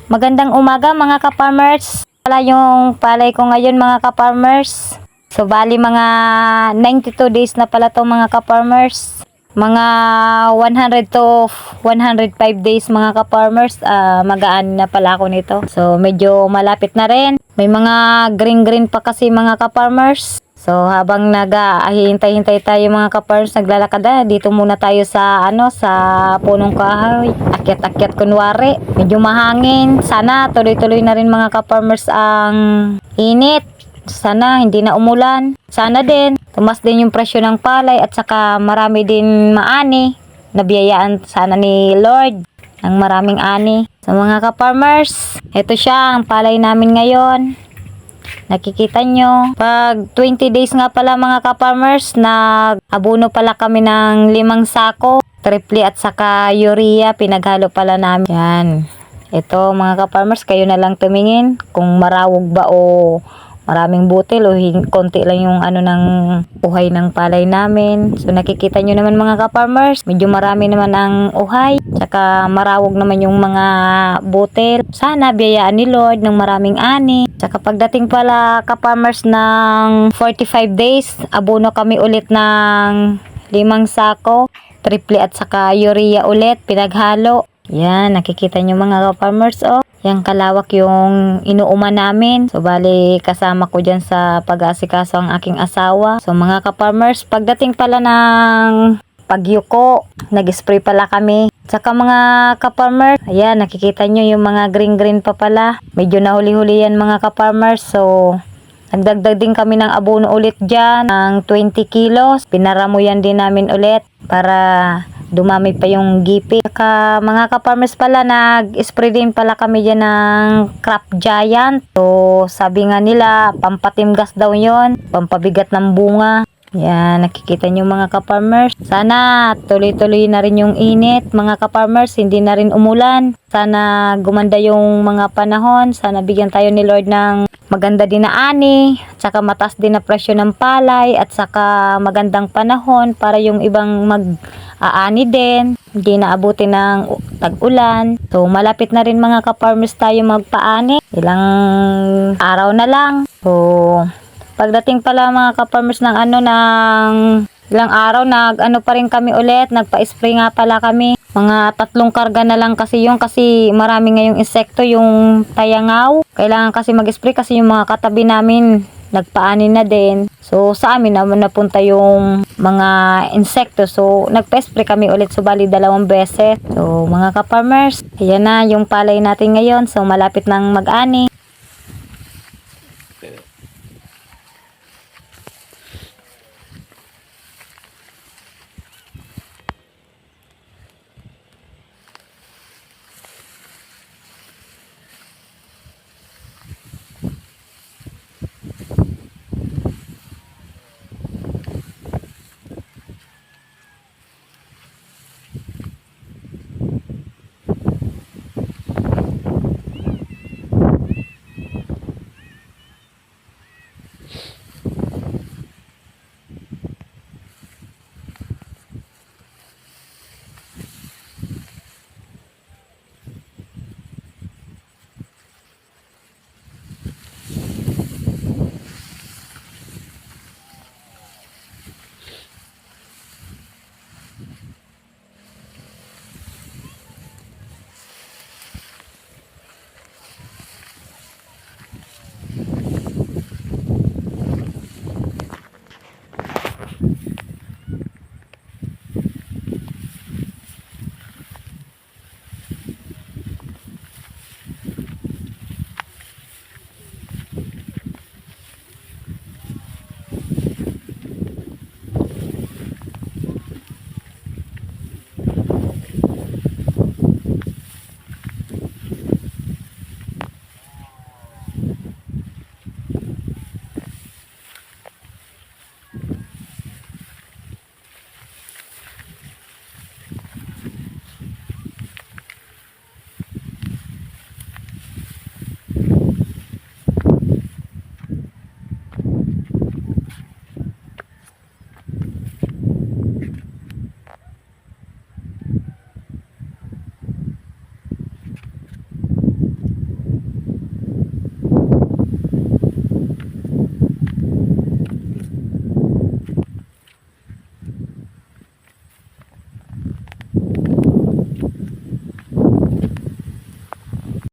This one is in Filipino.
Magandang umaga mga ka-farmers. Wala yung palay ko ngayon mga ka-farmers. So bali mga 92 days na pala to mga ka-farmers. Mga 100 to 105 days mga ka-farmers. Magaan na pala ako nito. So medyo malapit na rin. May mga green pa kasi mga ka-farmers. So habang hintay-hintay tayo mga ka-farmers, naglalakad na, dito muna tayo sa sa punong kahoy. Akyat-akyat kunwari. Medyo mahangin. Sana tuloy-tuloy na rin mga ka-farmers ang init. Sana hindi na umulan. Sana din tumas din yung presyo ng palay at saka marami din maani. Nabiyayaan sana ni Lord ng maraming ani. So mga ka-farmers, ito siya ang palay namin ngayon. Nakikita nyo, pag 20 days nga pala mga ka-farmers, nag-abono pala kami ng 5 sako, triple at saka urea, pinaghalo pala namin. Yan. Ito mga ka-farmers, kayo na lang tumingin kung marawog ba o maraming butil o konti lang yung ng uhay ng palay namin. So nakikita nyo naman mga ka-farmers, medyo marami naman ang uhay, saka marawog naman yung mga butil. Sana biyayaan ni Lord ng maraming ani. Saka pagdating pala ka-farmers ng 45 days, abono kami ulit ng 5 sako, triple at saka urea ulit, pinaghalo. Yan, nakikita nyo mga ka-farmers, oh. Yang kalawak yung inuuman namin. So, bali, kasama ko dyan sa pag-aasikaso ang aking asawa. So, mga ka-farmers, pagdating pala ng pagyuko, nag-spray pala kami. Tsaka mga ka-farmers, ayan, nakikita nyo yung mga green pa pala. Medyo nahuli-huli yan mga ka-farmers. So, nagdagdag din kami ng abono ulit dyan, ng 20 kilos. Pinaramuyan din namin ulit para dumami pa yung gipi. Saka mga ka-farmers pala, nag-spray din pala kami dyan ng Crop Giant. So, sabi nga nila, pampatimgas daw yon, pampabigat ng bunga. Yan, nakikita nyo mga ka-farmers. Sana tuloy-tuloy na rin yung init mga ka-farmers, hindi na rin umulan. Sana gumanda yung mga panahon. Sana bigyan tayo ni Lord ng maganda din na ani, saka mataas din na presyo ng palay, at saka magandang panahon para yung ibang mag-aani din, hindi na abutin ng tag-ulan. So malapit na rin mga ka-farmers tayo magpaani, ilang araw na lang. So pagdating pala mga ka-farmers ng ng ilang araw, pa rin kami ulit, nagpa-spray nga pala kami. Mga 3 karga na lang kasi yung, kasi marami ngayong insekto, yung tayangaw. Kailangan kasi mag-spray kasi yung mga katabi namin nagpaani na din. So sa amin naman napunta yung mga insekto. So nagpa-spray kami ulit, so bali 2 beses. So mga ka-farmers, ayan na yung palay natin ngayon. So malapit nang mag-ani.